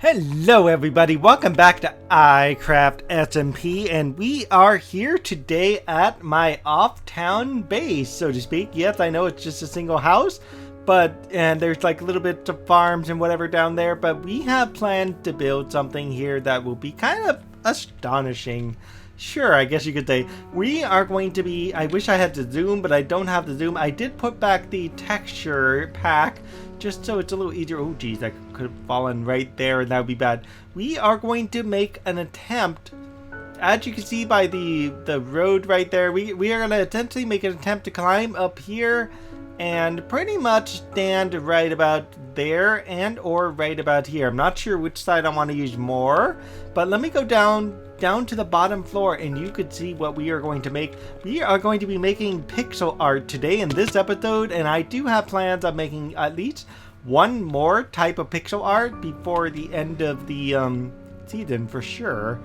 Hello everybody, welcome back to iCraft SMP, and we are here today at my off-town base, so to speak. Yes, I know it's just a single house, and there's like little bits of farms and whatever down there, but we have planned to build something here that will be kind of astonishing. Sure, I guess you could say. We are going to be, I wish I had the zoom, but I don't have the zoom. I did put back the texture pack just so it's a little easier. Oh geez, I could have fallen right there and that would be bad. We are going to make an attempt, as you can see by the road right there, we are going to essentially make an attempt to climb up here and pretty much stand right about there and or right about here. I'm not sure which side I want to use more, but let me go down to the bottom floor and you could see what we are going to make. We are going to be making pixel art today in this episode, and I do have plans on making at least one more type of pixel art before the end of the season for sure.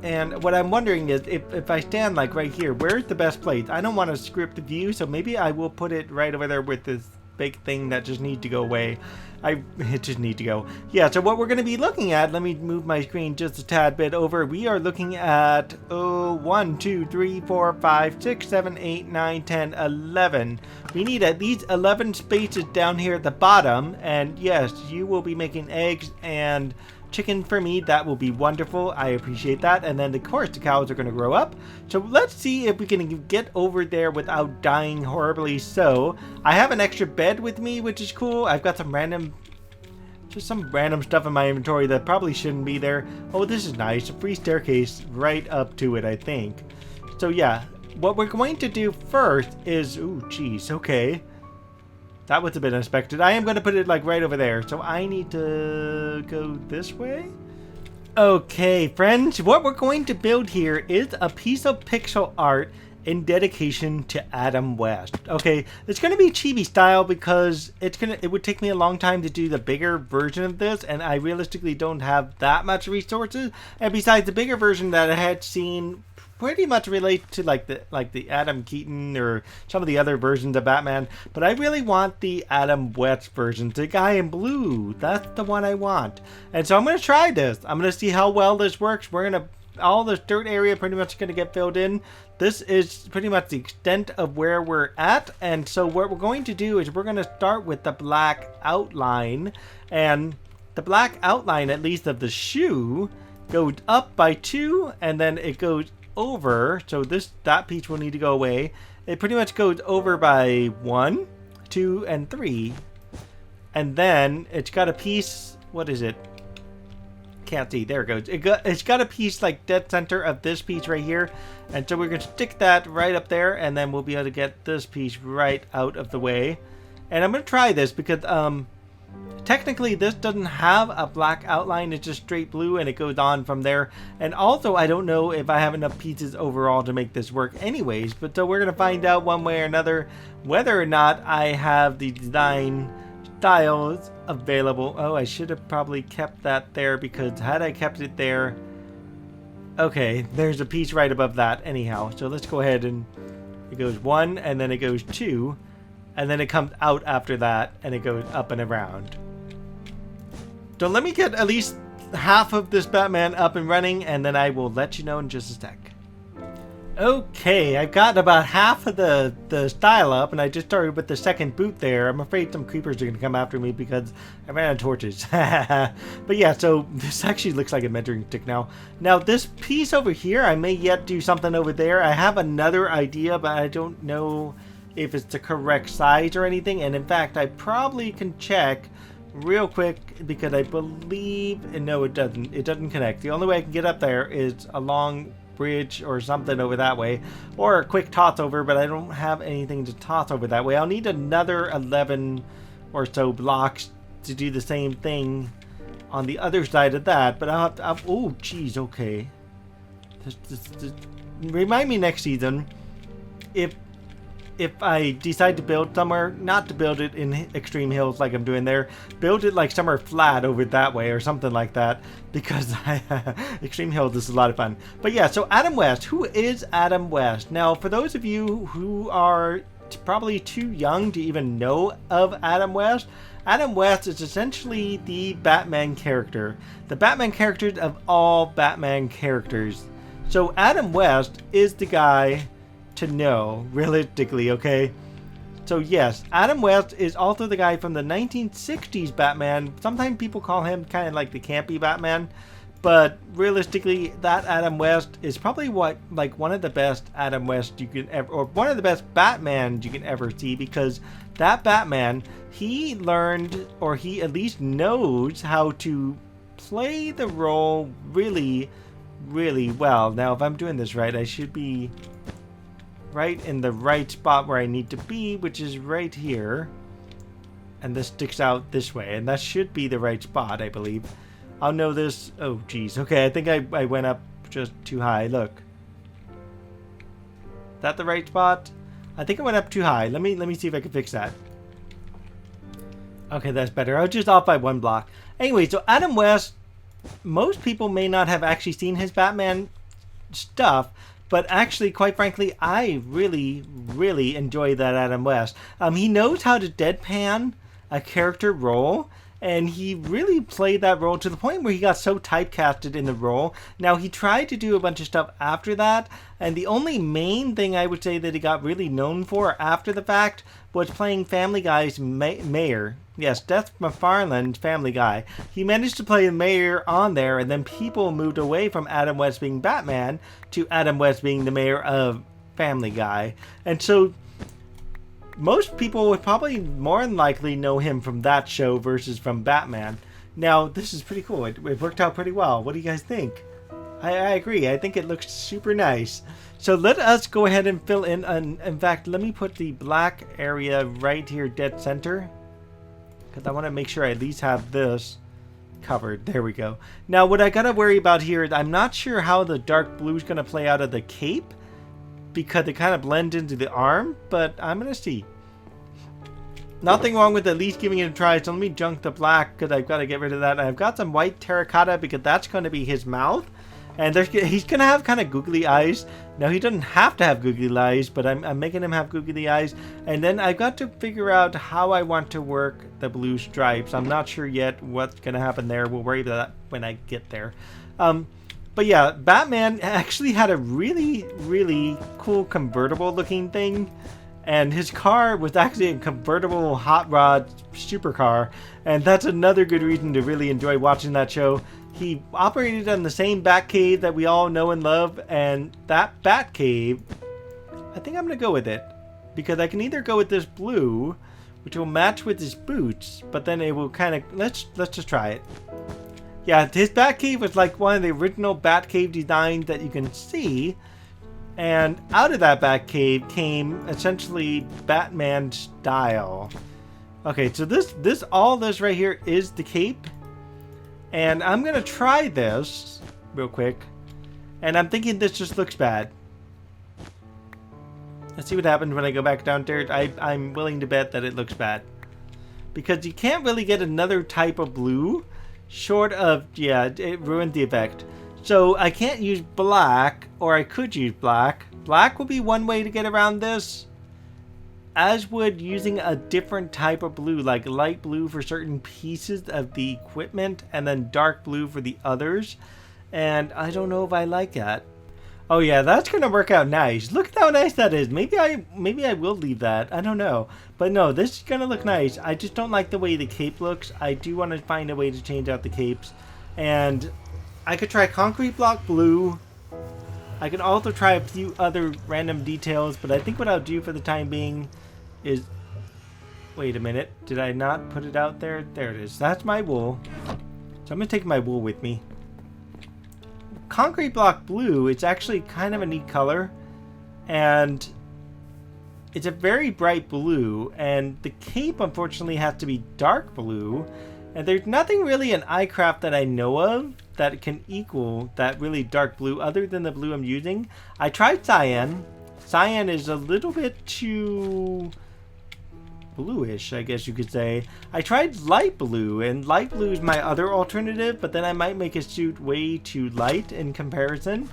And what I'm wondering is if I stand like right here, where's the best place? I don't want to script the view, so maybe I will put it right over there with this big thing that just needs to go away. It just needs to go. Yeah, so what we're going to be looking at, let me move my screen just a tad bit over. We are looking at 1, 2, 3, 4, 5, 6, 7, 8, 9, 10, 11. We need at least 11 spaces down here at the bottom. And yes, you will be making eggs and chicken for me. That will be wonderful. I appreciate that. And then of course the cows are going to grow up, so let's see if we can get over there without dying horribly. So I have an extra bed with me, which is cool. I've got some random stuff in my inventory that probably shouldn't be there. Oh, this is nice, a free staircase right up to it, I think. So yeah, what we're going to do first is, ooh geez, okay, that was a bit unexpected. I am going to put it like right over there. So I need to go this way. Okay, friends, what we're going to build here is a piece of pixel art in dedication to Adam West. Okay, it's going to be chibi style because it would take me a long time to do the bigger version of this, and I realistically don't have that much resources. And besides, the bigger version that I had seen pretty much relate to like the Adam Keaton or some of the other versions of Batman, but I really want the Adam West version, the guy in blue. That's the one I want. And so I'm going to try this. I'm going to see how well this works. We're going to, all this dirt area pretty much going to get filled in. This is pretty much the extent of where we're at. And so what we're going to do is we're going to start with the black outline, and the black outline, at least of the shoe, goes up by 2, and then it goes over, so that piece will need to go away. It pretty much goes over by 1, 2, and 3, and then it's got a piece. What is it? Can't see. There it goes. It's got a piece like dead center of this piece right here, and so we're gonna stick that right up there, and then we'll be able to get this piece right out of the way. And I'm gonna try this because technically this doesn't have a black outline, it's just straight blue and it goes on from there. And also I don't know if I have enough pieces overall to make this work anyways, but so we're going to find out one way or another whether or not I have the design styles available. Oh, I should have probably kept that there, because had I kept it there, okay, there's a piece right above that anyhow. So let's go ahead, and it goes 1 and then it goes 2 and then it comes out after that and it goes up and around. So let me get at least half of this Batman up and running, and then I will let you know in just a sec. Okay, I've got about half of the style up, and I just started with the second boot there. I'm afraid some creepers are going to come after me because I ran out of torches. But yeah, so this actually looks like a measuring stick now. Now this piece over here, I may yet do something over there. I have another idea, but I don't know if it's the correct size or anything. And in fact, I probably can check real quick, because I believe, and no, it doesn't connect. The only way I can get up there is a long bridge or something over that way, or a quick toss over, but I don't have anything to toss over that way. I'll need another 11 or so blocks to do the same thing on the other side of that, but I'll have to, oh geez, okay. Just remind me next season if I decide to build somewhere, not to build it in extreme hills like I'm doing there, build it like somewhere flat over that way or something like that, because extreme hills is a lot of fun. But yeah, so Adam West, who is Adam West? Now, for those of you who are it's probably too young to even know of Adam West. Adam West is essentially the Batman character. The Batman characters of all Batman characters. So Adam West is the guy to know, realistically, okay? So yes, Adam West is also the guy from the 1960s Batman. Sometimes people call him kind of like the campy Batman. But realistically, that Adam West is probably one of the best Adam West you can ever, or one of the best Batmans you can ever see, because that Batman, he learned, or he at least knows how to play the role really, really well. Now, if I'm doing this right, I should be right in the right spot where I need to be, which is right here. And this sticks out this way, and that should be the right spot, I believe. I'll know this. Oh, geez. Okay, I think I went up just too high. Look. Is that the right spot? I think I went up too high. Let me see if I can fix that. Okay, that's better. I was just off by 1 block. Anyway, so Adam West, most people may not have actually seen his Batman stuff, but actually, quite frankly, I really, really enjoy that Adam West. He knows how to deadpan a character role, and he really played that role to the point where he got so typecasted in the role. Now, he tried to do a bunch of stuff after that, and the only main thing I would say that he got really known for after the fact was playing Family Guy's mayor. Yes, Seth MacFarlane's Family Guy. He managed to play the mayor on there, and then people moved away from Adam West being Batman to Adam West being the mayor of Family Guy. And so most people would probably more than likely know him from that show versus from Batman. Now, this is pretty cool. It worked out pretty well. What do you guys think? I agree. I think it looks super nice. So let us go ahead and fill in. In fact, let me put the black area right here dead center, because I want to make sure I at least have this covered. There we go. Now, what I got to worry about here is I'm not sure how the dark blue is going to play out of the cape, because it kind of blends into the arm, but I'm going to see. Nothing wrong with at least giving it a try, so let me junk the black, because I've got to get rid of that. I've got some white terracotta, because that's going to be his mouth, and he's going to have kind of googly eyes. Now, he doesn't have to have googly eyes, but I'm making him have googly eyes, and then I've got to figure out how I want to work the blue stripes. I'm not sure yet what's going to happen there. We'll worry about that when I get there. But yeah, Batman actually had a really, really cool convertible looking thing. And his car was actually a convertible hot rod supercar. And that's another good reason to really enjoy watching that show. He operated on the same Batcave that we all know and love. And that Batcave, I think I'm going to go with it. Because I can either go with this blue, which will match with his boots. But then it will kind of, let's just try it. Yeah, his Batcave was like one of the original Batcave designs that you can see. And out of that Batcave came essentially Batman style. Okay, so all this right here is the cape. And I'm going to try this real quick. And I'm thinking this just looks bad. Let's see what happens when I go back downstairs. I'm willing to bet that it looks bad. Because you can't really get another type of blue. Short of, yeah, it ruined the effect. So I can't use black, or I could use black. Black would be one way to get around this, as would using a different type of blue, like light blue for certain pieces of the equipment, and then dark blue for the others. And I don't know if I like that. Oh yeah, that's gonna work out nice. Look at how nice that is. Maybe I will leave that. I don't know. But no, this is gonna look nice. I just don't like the way the cape looks. I do want to find a way to change out the capes. And I could try concrete block blue. I could also try a few other random details, but I think what I'll do for the time being is... Wait a minute. Did I not put it out there? There it is. That's my wool. So I'm gonna take my wool with me. Concrete block blue, it's actually kind of a neat color, and it's a very bright blue, and the cape unfortunately has to be dark blue, and there's nothing really in iCraft that I know of that can equal that really dark blue other than the blue I'm using. I tried cyan. Cyan is a little bit too bluish, I guess you could say. I tried light blue, and light blue is my other alternative, but then I might make a suit way too light in comparison.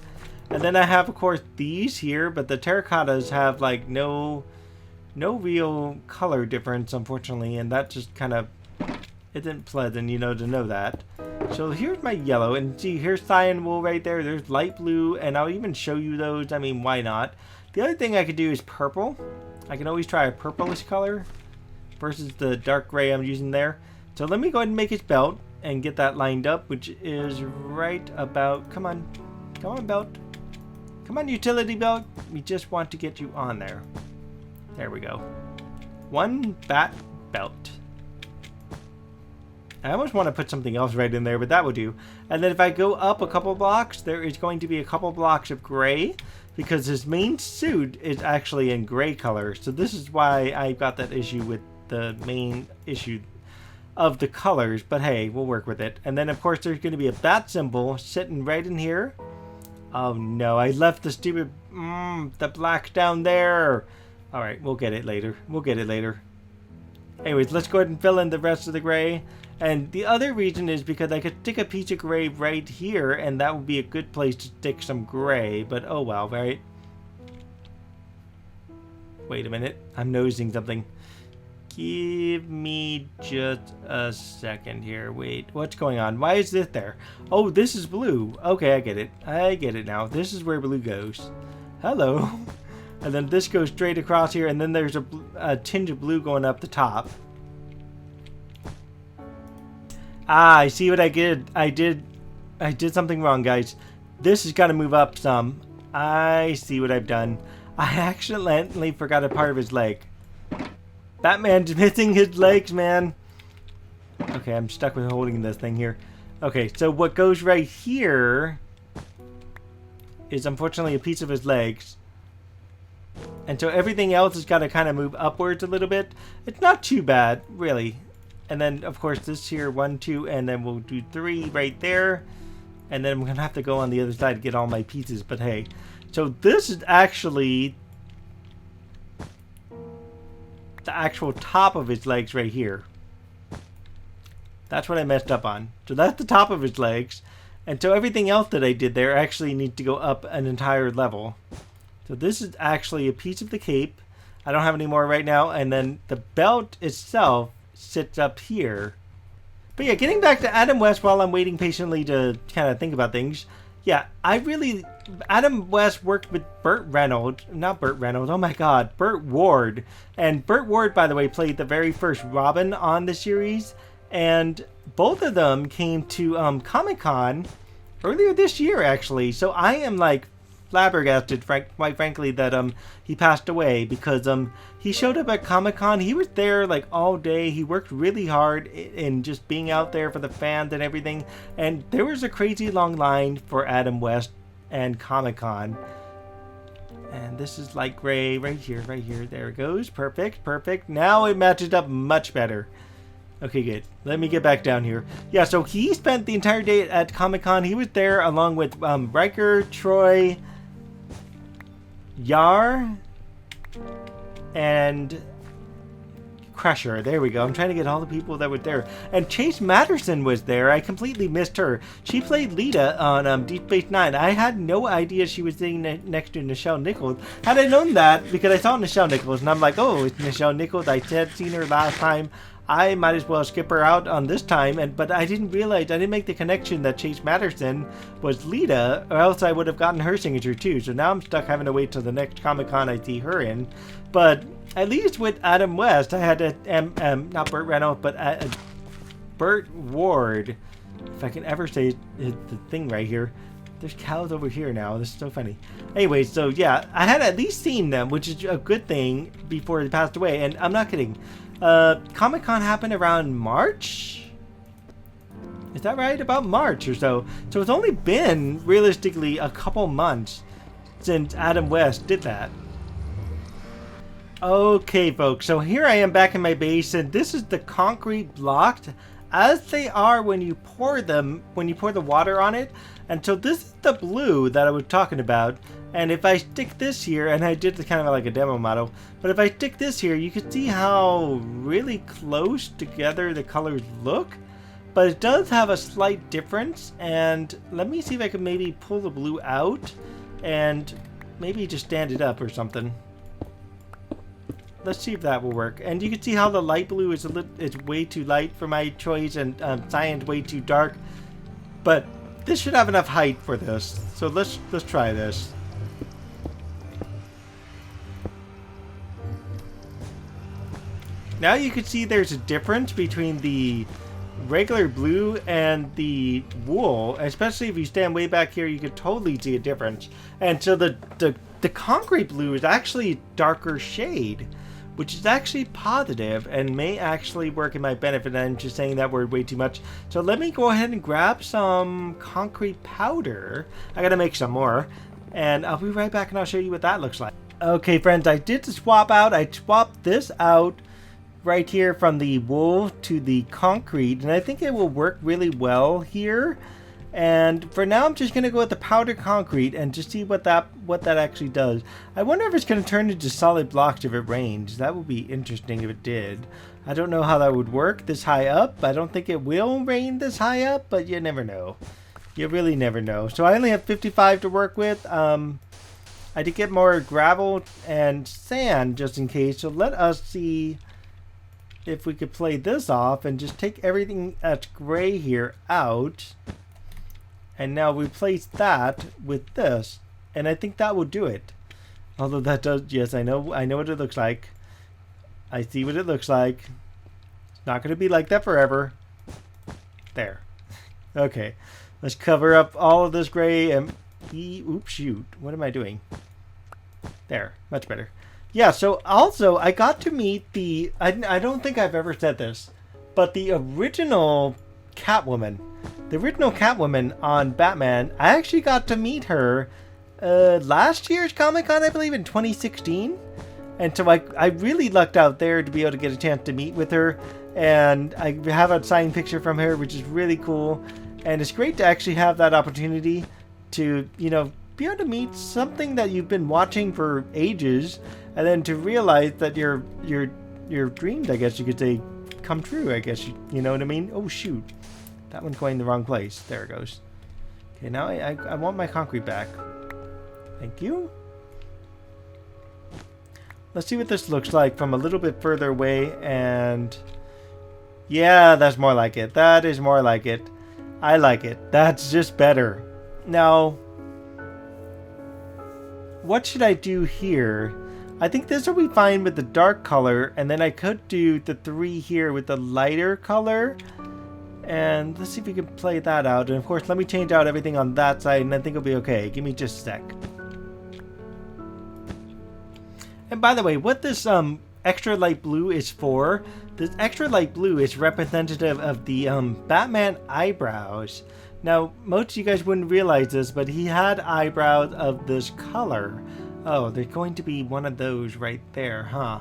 And then I have, of course, these here, but the terracottas have like no no real color difference, unfortunately, and that just kind of isn't pleasant, you know, to know that. So here's my yellow, and see, here's cyan wool right there. There's light blue, and I'll even show you those. I mean, why not? The other thing I could do is purple. I can always try a purplish color versus the dark gray I'm using there. So let me go ahead and make his belt and get that lined up, which is right about, come on belt. Come on, utility belt. We just want to get you on there. There we go. One bat belt. I almost want to put something else right in there, but that will do. And then if I go up a couple blocks, there is going to be a couple blocks of gray because his main suit is actually in gray color. So this is why I got that issue with the main issue of the colors. But hey, we'll work with it. And then of course there's going to be a bat symbol sitting right in here. Oh no, I left the stupid, the black down there. All right, we'll get it later. Anyways, let's go ahead and fill in the rest of the gray. And the other reason is because I could stick a piece of gray right here, and that would be a good place to stick some gray, but oh well, right? Wait a minute, I'm noticing something. Give me just a second here. Wait, what's going on? Why is this there? Oh, this is blue. Okay, I get it now. This is where blue goes. Hello. And then this goes straight across here, and then there's a tinge of blue going up the top. Ah, I see what I did. I did something wrong, guys. This has got to move up some. I see what I've done. I accidentally forgot a part of his leg. Batman's missing his legs, man. Okay, I'm stuck with holding this thing here. Okay, so what goes right here is unfortunately a piece of his legs. And so everything else has got to kind of move upwards a little bit. It's not too bad, really. And then, of course, this here, 1, 2, and then we'll do 3 right there. And then I'm going to have to go on the other side to get all my pieces, but hey. So this is actually the actual top of his legs right here. That's what I messed up on. So that's the top of his legs. And so everything else that I did there actually needs to go up an entire level. So this is actually a piece of the cape. I don't have any more right now. And then the belt itself sits up here. But yeah, getting back to Adam West while I'm waiting patiently to kind of think about things. Yeah, Adam West worked with Burt Ward. And Burt Ward, by the way, played the very first Robin on the series. And both of them came to Comic-Con earlier this year, actually. So I am like flabbergasted, quite frankly, that he passed away because he showed up at Comic-Con. He was there like all day. He worked really hard in just being out there for the fans and everything. And there was a crazy long line for Adam West and Comic-Con. And this is light gray right here. There it goes. Perfect. Now it matches up much better. Okay, good. Let me get back down here. Yeah, so he spent the entire day at Comic-Con. He was there along with Riker, Troy, Yar, and Crusher. There we go. I'm trying to get all the people that were there. And Chase Matterson was there. I completely missed her. She played Lita on Deep Space Nine. I had no idea she was sitting next to Nichelle Nichols. Had I known that, because I saw Nichelle Nichols, and I'm like, oh, it's Nichelle Nichols. I had seen her last time. I might as well skip her out on this time, but I didn't realize, I didn't make the connection that Chase Matterson was Lita, or else I would have gotten her signature too. So now I'm stuck having to wait till the next Comic-Con I see her in. But at least with Adam West, I had to, not Burt Reynolds, but Burt Ward, if I can ever say the thing right here. There's cows over here now. This is so funny. Anyway, so yeah, I had at least seen them, which is a good thing before they passed away. And I'm not kidding. Comic-Con happened around March? Is that right? About March or so. So it's only been, realistically, a couple months since Adam West did that. Okay, folks. So here I am back in my base, and this is the concrete blocks as they are when you pour them, when you pour the water on it. And so this is the blue that I was talking about. And if I stick this here, and I did kind of like a demo model, but if I stick this here, you can see how really close together the colors look. But it does have a slight difference. And let me see if I can maybe pull the blue out and maybe just stand it up or something. let's see if that will work. And you can see how the light blue is it's way too light for my choice, and cyan's way too dark. But this should have enough height for this. So let's try this. Now you can see there's a difference between the regular blue and the wool. Especially if you stand way back here, you could totally see a difference. And so the concrete blue is actually a darker shade, which is actually positive and may actually work in my benefit. I'm just saying that word way too much. So let me go ahead and grab some concrete powder. I gotta make some more. And I'll be right back and I'll show you what that looks like. Okay, friends, I did swap out. I swapped this out right here from the wool to the concrete, and I think it will work really well here. And for now, I'm just going to go with the powder concrete and just see what that actually does. I wonder if it's going to turn into solid blocks if it rains. That would be interesting if it did. I don't know how that would work this high up. I don't think it will rain this high up, but you never know. You really never know. So I only have 55 to work with. I did get more gravel and sand just in case. So let us see if we could play this off and just take everything that's gray here out. And now replace that with this. And I think that will do it. Although that does, yes, I know what it looks like. I see what it looks like. It's not going to be like that forever. There. Okay. Let's cover up all of this gray and... Oops, shoot. What am I doing? There. Much better. Yeah, so also, I got to meet the... I don't think I've ever said this, but the original Catwoman. The original Catwoman on Batman, I actually got to meet her last year's Comic-Con, I believe, in 2016. And so I really lucked out there to be able to get a chance to meet with her. And I have a signed picture from her, which is really cool. And it's great to actually have that opportunity to, you know, be able to meet something that you've been watching for ages, and then to realize that your dreams, I guess you could say, come true, I guess, you know what I mean? Oh, shoot. That one's going the wrong place. There it goes. Okay, now I want my concrete back. Thank you. Let's see what this looks like from a little bit further away, and... yeah, that's more like it. That is more like it. I like it. That's just better. Now... what should I do here? I think this will be fine with the dark color, and then I could do the 3 here with the lighter color. And let's see if we can play that out. And of course, let me change out everything on that side, and I think it'll be okay. Give me just a sec. And by the way, what this extra light blue is for, this extra light blue is representative of the Batman eyebrows. Now, most of you guys wouldn't realize this, but he had eyebrows of this color. Oh, there's going to be one of those right there, huh?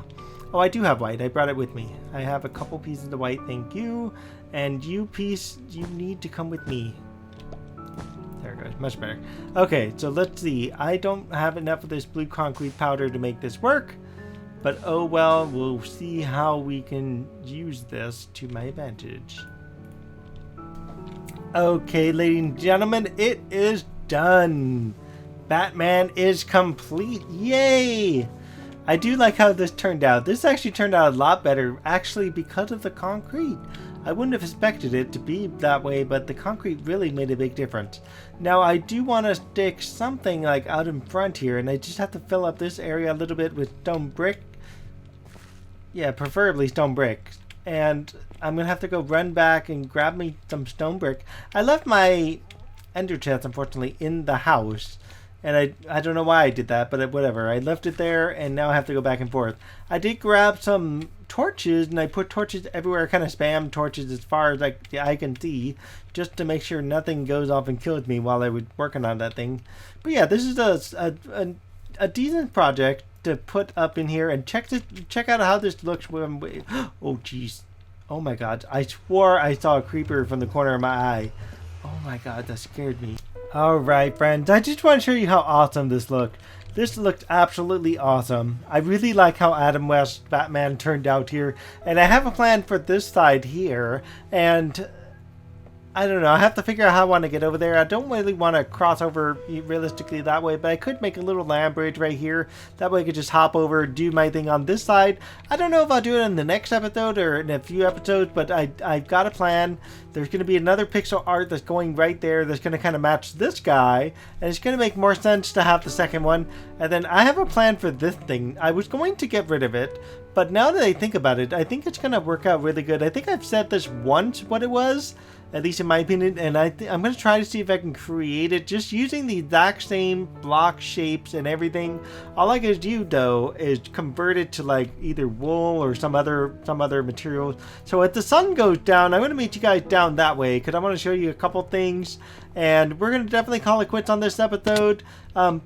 Oh, I do have white. I brought it with me. I have a couple pieces of white, thank you. And you piece, you need to come with me. There it goes, much better. Okay, so let's see. I don't have enough of this blue concrete powder to make this work. But oh well, we'll see how we can use this to my advantage. Okay, ladies and gentlemen, it is done. Batman is complete. Yay! I do like how this turned out. This actually turned out a lot better, actually, because of the concrete. I wouldn't have expected it to be that way, but the concrete really made a big difference. Now, I do want to stick something like out in front here, and I just have to fill up this area a little bit with stone brick. Yeah, preferably stone brick. And I'm going to have to go run back and grab me some stone brick. I left my ender chest, unfortunately, in the house. And I don't know why I did that, but whatever. I left it there, and now I have to go back and forth. I did grab some torches, and I put torches everywhere. I kind of spam torches as far as I can see, just to make sure nothing goes off and kills me while I was working on that thing. But yeah, this is a decent project to put up in here, and check out how this looks when we... oh jeez, oh my god, I swore I saw a creeper from the corner of my eye. Oh my god, that scared me. Alright friends, I just want to show you how awesome this looked. This looked absolutely awesome. I really like how Adam West Batman turned out here, and I have a plan for this side here, and I don't know. I have to figure out how I want to get over there. I don't really want to cross over realistically that way, but I could make a little land bridge right here. That way I could just hop over, do my thing on this side. I don't know if I'll do it in the next episode or in a few episodes, but I've got a plan. There's going to be another pixel art that's going right there that's going to kind of match this guy, and it's going to make more sense to have the second one. And then I have a plan for this thing. I was going to get rid of it, but now that I think about it, I think it's going to work out really good. I think I've said this once what it was, at least in my opinion, and I'm going to try to see if I can create it just using the exact same block shapes and everything. All I gotta do though is convert it to like either wool or some other material. So if the sun goes down, I'm going to meet you guys down that way because I want to show you a couple things, and we're going to definitely call it quits on this episode.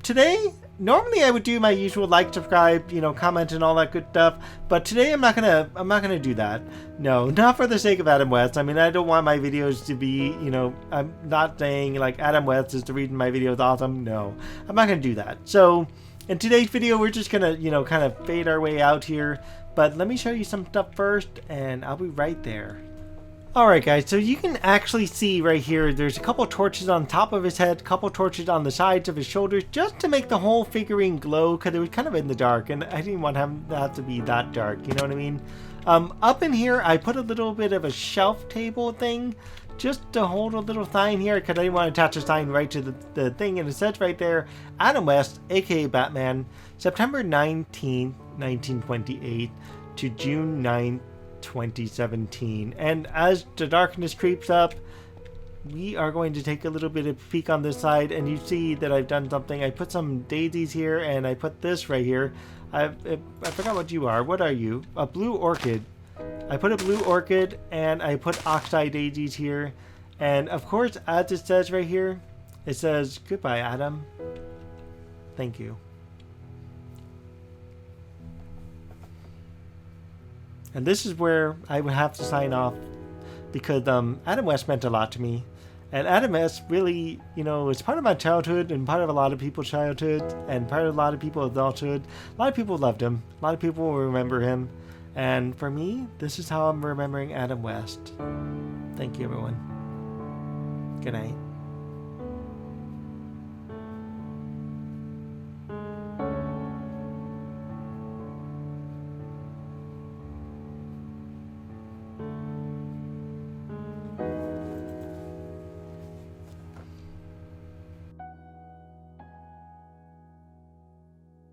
Today, normally I would do my usual like, subscribe, you know, comment and all that good stuff, but today I'm not gonna do that. No, not for the sake of Adam West. I mean, I don't want my videos to be, you know, I'm not saying like Adam West is the reason my video is awesome. No, I'm not gonna do that. So in today's video, we're just gonna, you know, kind of fade our way out here, but let me show you some stuff first and I'll be right there. Alright guys, so you can actually see right here, there's a couple torches on top of his head, a couple torches on the sides of his shoulders, just to make the whole figurine glow, because it was kind of in the dark, and I didn't want him to have to be that dark, you know what I mean? Up in here, I put a little bit of a shelf table thing, just to hold a little sign here, because I didn't want to attach a sign right to the thing, and it says right there, Adam West, aka Batman, September 19th, 1928 to June 9th, 2017. And as the darkness creeps up, we are going to take a little bit of a peek on this side, and you see that I've done something. I put some daisies here, and I put this right here. I forgot what you are. What are you? A blue orchid. I put a blue orchid, and I put oxeye daisies here, and of course, as it says right here, it says goodbye Adam, thank you. And this is where I would have to sign off, because Adam West meant a lot to me. And Adam West really, you know, is part of my childhood and part of a lot of people's childhood and part of a lot of people's adulthood. A lot of people loved him. A lot of people will remember him. And for me, this is how I'm remembering Adam West. Thank you, everyone. Good night.